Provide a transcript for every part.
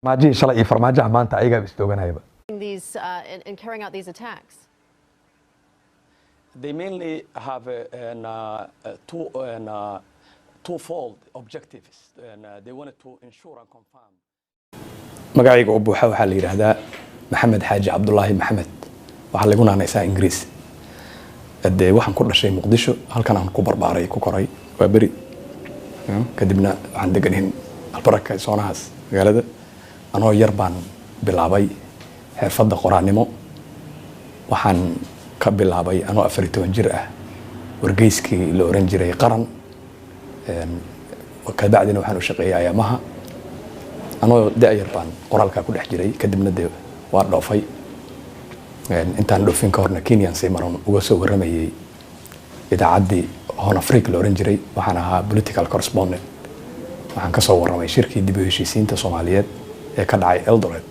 maaji shalay iyo farmaajaha maanta ayagaa istooganayba. These in carrying out these attacks? They mainly have twofold objectives, and they wanted to ensure and confirm. magacayga oo buuxa waxaa la yiraahdaa Maxamed Xaaji Cabdullaahi Maxamed waxaa lagu naanaysaa Ingiriis waxaan ku dhashay Muqdisho halkan aan ku barbaaray ku koray waa bari kadibna waxaan deganayn albaraka soonahaas magaalada anoo yar baan bilaabay xirfadda qoraanimo waxaan ka bilaabay anoo 14 jir ah wargeyskii la oran jiray qaran ka bacdina waxaan u shaqeeyay ayamaha anoo da'yar baan qoraalka ku dhex jiray kadibna waa dhoofay intaan dhoofin ka horna Kenyan si maran uga soo waramayay idaacaddii Horn Africa la oran jiray waxaan ahaa political correspondent waxaan ka soo waramay shirkii dib u heshiisiinta Soomaaliyeed ee ka dhacay Eldoret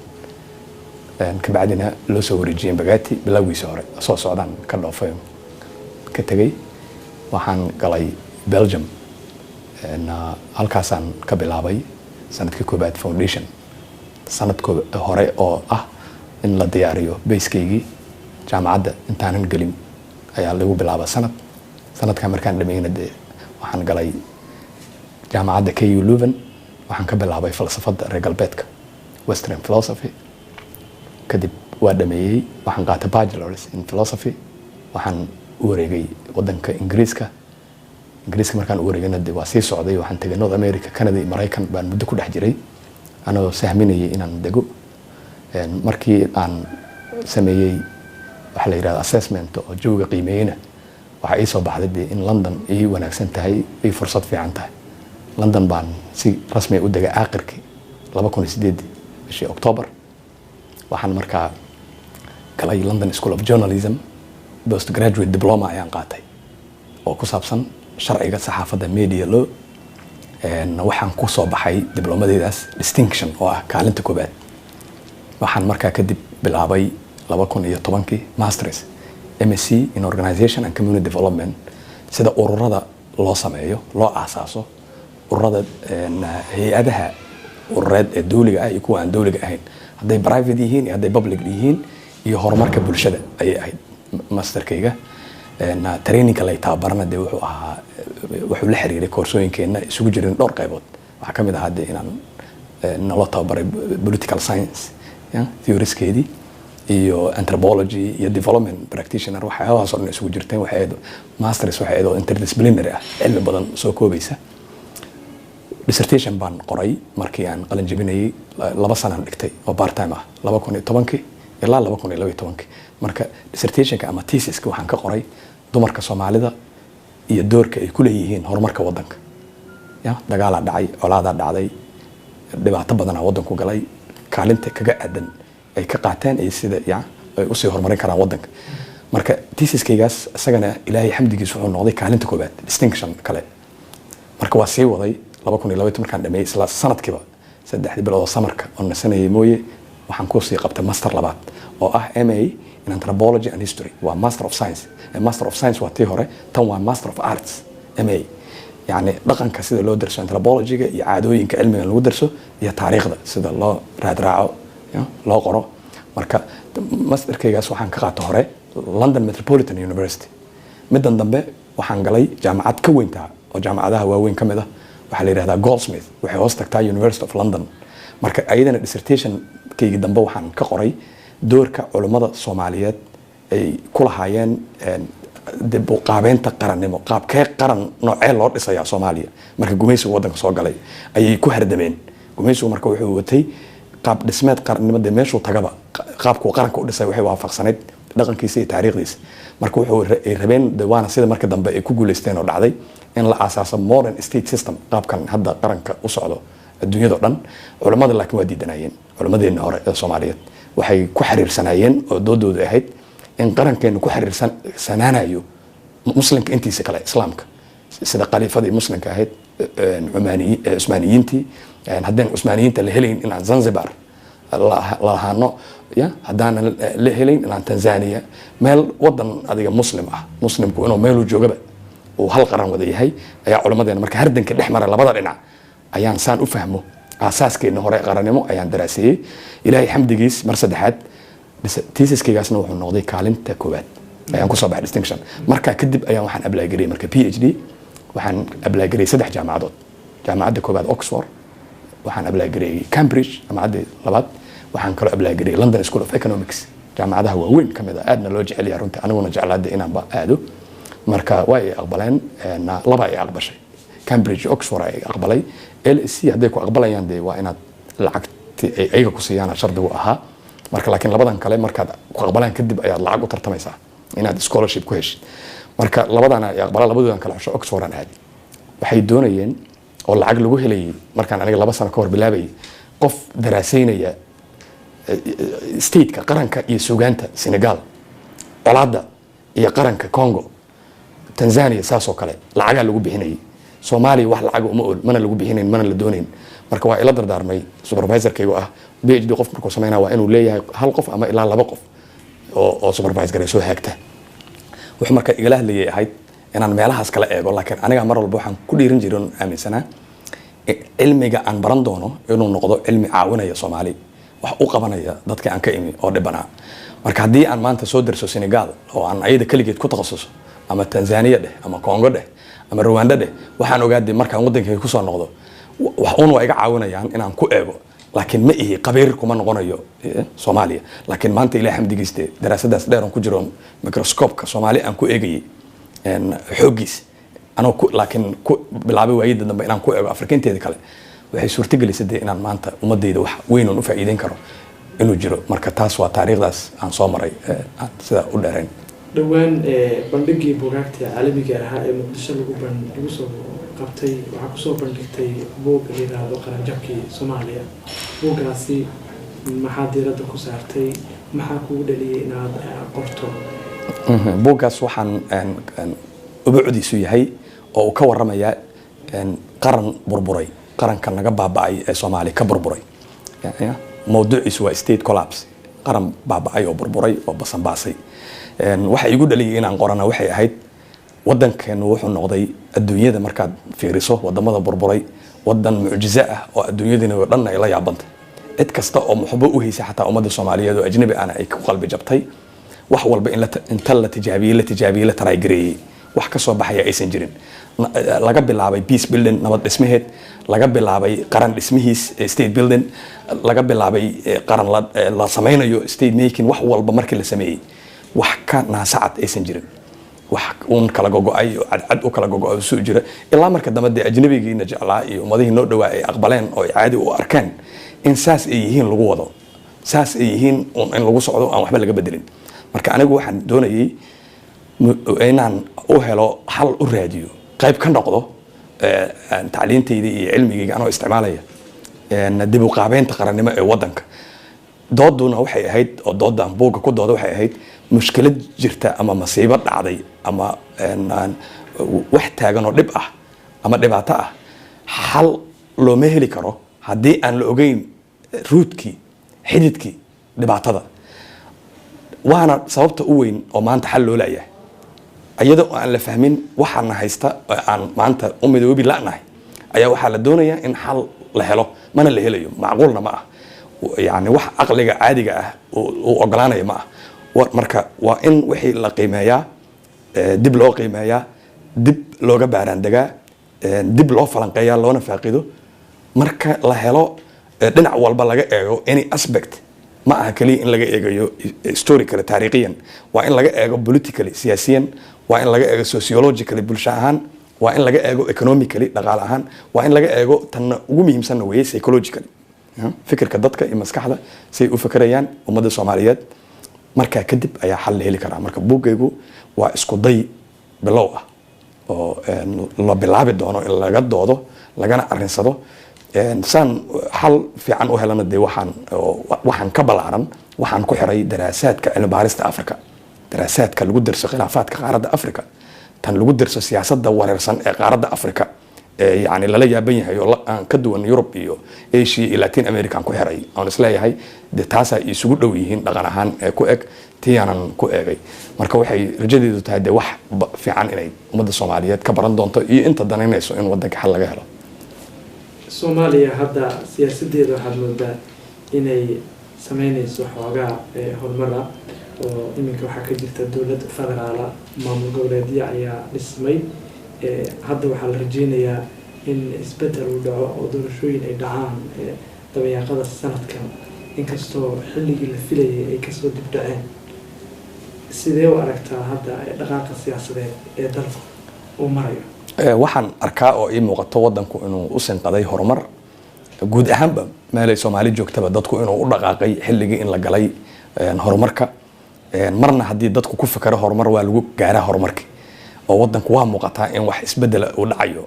ka bacdina loo soo wareejiyay Bagati bilowgiisa hore soo socdaan ka dhoofay ka tagay waxaan galay Belgium halkaasaan ka bilaabay sanadkii koobaad foundation sanadkii hore oo ah in la diyaariyo basekeygii jaamacadda intaanan gelin ayaa lagu bilaabay sanadka markaan dhameeyna waxaan galay jaamacadda KU Leuven waxaan ka bilaabay falsafada reer galbeedka Western philosophy kadib waa dhameeyay waxaan qaatay bachelor's in philosophy waxaan u wareegay wadanka Ingiriiska markaan u wareegana waa sii socday waxaan tagay North America Canada iyo Mareykan baan muddo ku dhex jiray anoo sahminayay inaan dego markii aan sameeyay waxa la yiraahdo assessment oo jooga qiimeeyna waxa ay soo baxday in London ay wanaagsan tahay ay fursad fiican tahay London baan si rasmi u degay aakhirkii 2008 bishii October waxaan markaa galay London School of Journalism postgraduate diploma ayaan qaatay oo ku saabsan sharciga saxaafadda media law waxaan ku soo baxay diblomadeedaas distinction oo ah kaalinta koobaad waxaan markaa kadib bilaabay 2010 masters MSc in Organization and Community Development sida ururada loo sameeyo loo aasaaso ururada hay'adaha urureed ee dawliga ah iyo kuwa aan dawliga ahayn hadday private yihiin iyo hadday public yihiin iyo horumarka bulshada ayay ahayd masterkayga training la tababarna wuxuu la xiriiray koorsooyinkeena isugu jireen dhowr qaybood waxa kamid ah inaan nala tababaray political science theorieskeedii iyo anthropology iyo development practitioner waxyaalahaas oo dhan isugu jirteen waxay masters waxay interdisciplinary ah cilmi badan soo koobaysa dissertation baan qoray markii aan qalin jabinayay 2 sano dhigtay oo part time ah 2010 ilaa 2012 marka dissertationka ama thesiska waxaan ka qoray dumarka Soomaalida iyo doorka ay ku leeyihiin horumarka wadanka dagaal dhacay colaad dhacday dhibaato badan wadanku galay kaalinta kaga aadan ay ka qaateen ay sida ay u sii horumarin karaan wadanka marka thesiskaygaas isagana Ilaahay xamdigiisa wuxuu noqday kaalinta koobaad distinction kale marka waa sii waday 2012 markaan dhameeyay isla sanadkiiba 3 bilood oo samarka oo nasanayay mooye waxaan ku sii qabtay master labaad oo ah MA in Anthropology and History waa Master of Science Master of Science waa tii hore tan waa Master of Arts MA yani dhaqanka sida loo darso anthropology-ga iyo caadooyinka cilmiga lagu darso iyo taariikhda sida loo raadraaco loo qoro marka masterkaygaas waxaan ka qaatay hore London Metropolitan University midan dambe waxaan galay jaamacad ka weynta oo jaamacadaha waaweyn kamid ah waxa la yiraahdaa Goldsmith waxay hoos tagtaa University of London marka ayadana dissertation kayga dambe waxaan ka qoray doorka culimada Soomaaliyeed ay ku lahaayeen dib u qaabeynta qarannimo qaabkee qaran noocee loo dhisayaa Soomaaliya marka gumaysiga wadanka soo galay ayay ku hardameen gumaysigu marka wuxuu watay qaab dhismeed qarannimada meeshuu tagaba qaabku qaranka u dhisay waxay waafaqsaneyd dhaqankiisa iyo taariikhdiisa marka wuxuu rabeen dawaana sida marka dambe ay ku guuleysteen oo dhacday in la asaaso modern state system qaabkan hadda qaranka u socdo adduunyada dhan culimada laakiin waa diidanayeen culimadeena hore ee Soomaaliyeed waxay ku xiriirsanayeen oo doodoodu ahayd in qarankeenu ku xiriirsanaanayo muslimka intiisa kale islaamka sida khaliifadii muslimka ahayd Usmaaniyiintii haddaan Usmaaniyiinta la helayn in aan Zanzibar lahaano haddaan la helayn in aan Tanzania meel wadan adiga muslim ah muslimku inuu meel uu joogaba uu hal qaran wada yahay ayaa culimadeena marka hardanka dhex maray labada dhinac ayaan saan u fahmo asaaskeena hore qarannimo ayaan daraasiyey ilaahay xamdigiis mar saddexaad thesis-kaygaasna wuxuu noqday kaalinta koowaad ayaan kusoo baxay distinction markaa kadib ayaan waxaan apply gariyey marka PhD waxaan apply gariyey 3 jaamacadood jaamacadda koowaad Oxford waxaan apply gariyey Cambridge jaamacadda labaad waxaan kaloo apply gariyey London School of Economics jaamacadaha waaweyn kamid ah aadna loo jecel yahay runtii aniguna jeclaada inaan ba aado marka way aqbaleen laba ay aqbashay Cambridge Oxford ay aqbalay LSE haday ku aqbalayaan de waa inaad lacagti ay ayaga ku siiyaan shardigu ahaa marka laakiin labadan kale markaad ku aqbalaan kadib ayaad lacag u tartamaysaa inaad scholarship ku heshid marka labadana ay aqbalaan labadoodan kale xusho Oxford aan aadi waxay doonayeen oo lacag lagu helayay markaan aniga 2 sano ka hor bilaabay qof daraasaynaya state-ka qaranka iyo suugaanta Senegal colaada iyo qaranka Congo Tanzania saasoo kale lacaga lagu bixinayay Soomaaliya wax lacag uma ool mana lagu bixinayn mana la doonayn marka waa ila dardaarmay supervisor-kaygu ah PhD qof markuu sameynaa waa inuu leeyahay hal qof ama ilaa 2 qof oo supervisor garay soo haagta wax marka igala hadlayay ahayd inaan meelahaas kala eego laakiin aniga mar walba waxaan ku dhiirin jiray aaminsanaa cilmiga aan baran doono inuu noqdo cilmi caawinaya Soomaali wax u qabanaya dadka aan ka imi oo dhibana marka haddii aan maanta soo darso Senegal oo aan ayada kaligeed ku takhasuso ama Tanzania dheh ama Congo dheh ama Rwanda dheh waxaan ogaaday markaan wadankayga ku soo noqdo wax uun waa iga caawinayaan inaan ku eego laakiin ma ihi qabiir kuma noqonayo Soomaaliya laakiin maanta ilaahay xamdigiiste daraasadaas dheer aan ku jiro microscope-ka Soomaali aan ku eegayay xoogiis anoo laakiin ku bilaabay waayida dambe inaan ku eego Afrikaanteeda kale waxay suurtagelisay inaan maanta ummadayda wax weyn oo u faa'iideyn karo inuu jiro marka taas waa taariikhdaas aan soo maray sida u dheerayn dhawaan bandhigii buugaagta caalamiga ah ee Muqdisho lagu soo qabtay waxa ku soo bandhigtay buug la yiraahdo qaranjabkii Soomaaliya buugaasi maxaa diiradda ku saartay maxaa kugu dhaliyay inaad qorto buugaas waxaan ubuucdiisu yahay oo ka waramaya qaran burburay qaranka naga baaba'ay ee Soomaaliya ka burburay mawduuciisu waa state collapse qaran baaba'ay oo burburay oo basanbaasay waxa igu dhaliyay inaan qorana waxay ahayd wadankeenu wuxuu noqday adduunyada markaad fiiriso wadamada burburay wadan mucjizo ah oo adduunyadina oo dhan ay la yaabantay cid kasta oo muxbo u haysa xataa ummadda Soomaaliyeed oo ajnabi aan ay ku qalbi jabtay wax walba inta la tijaabiye la taraay gareeyay wax ka soo baxaya aysan jirin laga bilaabay peace building nabad dhismaheed laga bilaabay qaran dhismihiis state building laga bilaabay qaran la sameynayo state making wax walba markii la sameeyay wax ka naasacad aysan jirin wax uun kala gogo'ay oo cad u kala gogo'ay soo jira ilaa marka dambe ajnabigiina jeclaa iyo ummadihii noo dhawaa ay aqbaleen oo caadi u arkeen in saas ay yihiin lagu wado saas ay yihiin in lagu socdo aan waxba laga bedelin marka anigu waxaan doonayay inaan u helo hal u raadiyo qayb ka noqdo tacliintayda iyo cilmigayga anoo isticmaalaya dib u qaabeynta qarannimo ee wadanka dooduna waxay ahayd oo doodan buugga ku dooda waxay ahayd mushkilad jirta ama masiibo dhacday ama wax taagan oo dhib ah ama dhibaato ah hal looma heli karo haddii aan la ogeyn ruudkii xididkii dhibaatada waana sababta u weyn oo maanta xal loo laayahay iyadoo aan la fahmin waxaana haysta aan maanta u midoobi la'nahay ayaa waxaa la doonayaa in xal la helo mana la helayo macquulna ma ah يعني wax aqliga caadiga ah oo ogolaanaya ma ah marka waa in wixii la qiimeeyaa dib loo qiimeeyaa dib looga baaraan dagaa dib loo falanqeeyaa loona faaqido marka la helo dhinac walba laga eego any aspect ma aha kaliya in laga eegayo historically taariikhiyan waa in laga eego politically siyaasiyan waa in laga eego sociologically bulsho ahaan waa in laga eego economically dhaqaale ahaan waa in laga eego tan ugu muhiimsan weeye psychologically fikirka dadka iyo maskaxda say u fikirayaan ummadda Soomaaliyeed marka kadib ayaa xal heli karaa marka buugaygu waa isku day bilow ah oo la bilaabi doono in laga doodo lagana arinsado san xal fiican u helana de waxaan ka balaaran waxaan ku xiray daraasaadka cilmi baarista Afrika daraasaadka lagu darso khilaafaadka qaaradda Afrika tan lagu darso siyaasadda wareersan ee qaaradda Afrika يعني لا يابن yahay oo ka duwan Europe iyo Asia iyo Latin America ku xiray aan isleeyahay de taasa isugu dhow yihiin dhaqan ahaan ku eg tiyaanan ku eegay marka waxay rajadeedu tahay de wax fiican inay ummadda Soomaaliyeed ka baran doonto iyo inta danaynayso in wadanka xal laga helo soomaaliya hadda siyaasadeeda waxaad moodaa inay sameynayso xoogaa horumar ah oo iminka waxaa ka jirta dowlad federaala maamul goboleedyo ayaa dhismay hadda waxaa la rajeynayaa in isbedel uu dhaco oo doorashooyin ay dhacaan dabayaaqada sanadkan inkastoo xilligii la filayay ay kasoo dib dhaceen sidee u aragtaa hadda dhaqaaqa siyaasadeed ee dalka uu marayo waxaan arkaa oo ii muuqato wadanku inuu u sinqaday horumar guud ahaanba meelay Soomaali joogtaba dadku inuu u dhaqaaqay xilligii in la galay horumarka marna haddii dadku ku fikiro horumar waa lagu gaaraa horumarkii oo wadanku waa muuqataa in wax isbedel uu dhacayo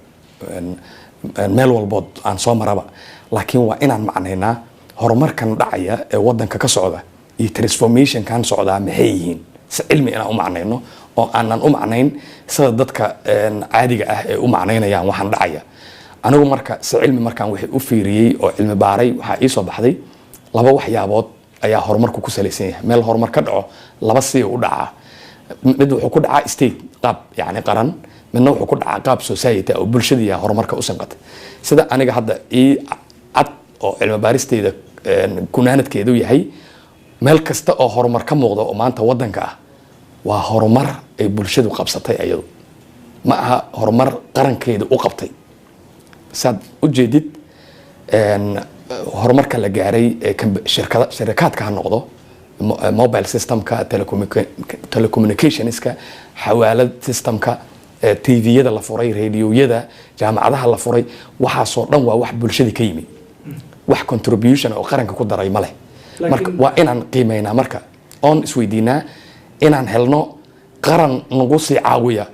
meel walbood aan soo maraba laakiin waa inaan macnaynaa horumarkan dhacaya ee wadanka ka socda iyo transformation kan socda maxay yihiin si cilmi inaan u macnayno oo aanan u macnayn sida dadka caadiga ah ee u macnaynayaan waxaan dhacaya anigu marka si cilmi markaan wixii u fiiriyay oo cilmi baaray waxa ii soo baxday laba waxyaabood ayaa horumarku ku salaysan yahay meel horumar ka dhaco laba si u dhaca mid wuxuu ku dhacaa state qaab yani qaran midna wuxuu ku dhacaa qaab society oo bulshada horumarka u sanqatay sida aniga hadda ii cad oo cilmi baaristeeda kunaanadkeedu yahay meel kasta oo horumar ka muuqdo oo maanta wadanka ah waa horumar ay bulshadu qabsatay ayadu ma aha horumar qarankeedu u qabtay saad u jeedid horumarka la gaaray shirkadaadka ha noqdo mobile systemka telecommunicationska xawaalad systemka tviyada la furay radioyada jaamacadaha la furay waxaasoo dhan waa wax bulshada ka yimi wax contribution oo qaranka ku daray ma leh marka waa inaan qiimeynaa marka oon isweydiinaa inaan helno qaran nagu sii caawiya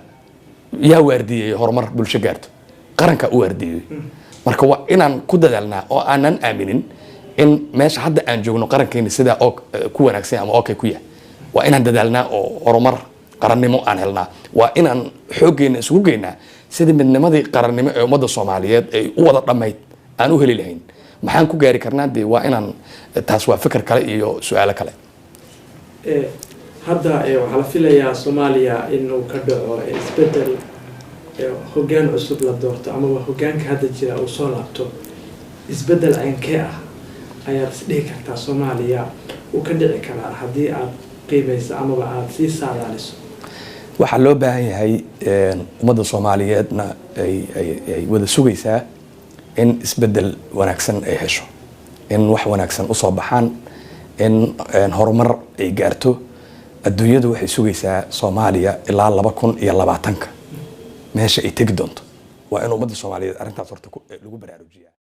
yaa waardiyey horumar bulsho gaarto qaranka u waardiyey marka waa inaan ku dadaalnaa oo aanan aaminin in meesha hadda aan joogno qarankeena sidaa oo ku wanaagsan ama okay ku yahay waa inaan dadaalnaa oo horumar qarannimo aan helnaa waa inaan xooggeena isugu geynaa sidii midnimadii qarannimo ee ummadda Soomaaliyeed ay u wada dhamayd aan u heli lahayn maxaan ku gaari karnaa dee waa inaan taas waa fikir kale iyo su'aalo kale hadda waxaa la filayaa Soomaaliya inuu ka dhaco isbedel hoggaan cusub la doorto ama hoggaanka hadda jira uu soo laabto isbedel aynkee ah ayaad isdhihi kartaa Soomaaliya uu ka dhici karaa haddii aad qiimayso amaba aad sii saadaaliso waxaa loo baahan yahay ummadda Soomaaliyeedna ay wada sugaysaa in isbedel wanaagsan ay hesho in wax wanaagsan u soo baxaan in horumar ay gaarto adduunyadu waxay sugaysaa Soomaaliya ilaa 2020 meesha ay tagi doonto waa in ummadda Soomaaliyeed arrintaas horta lagu baraarujiyaa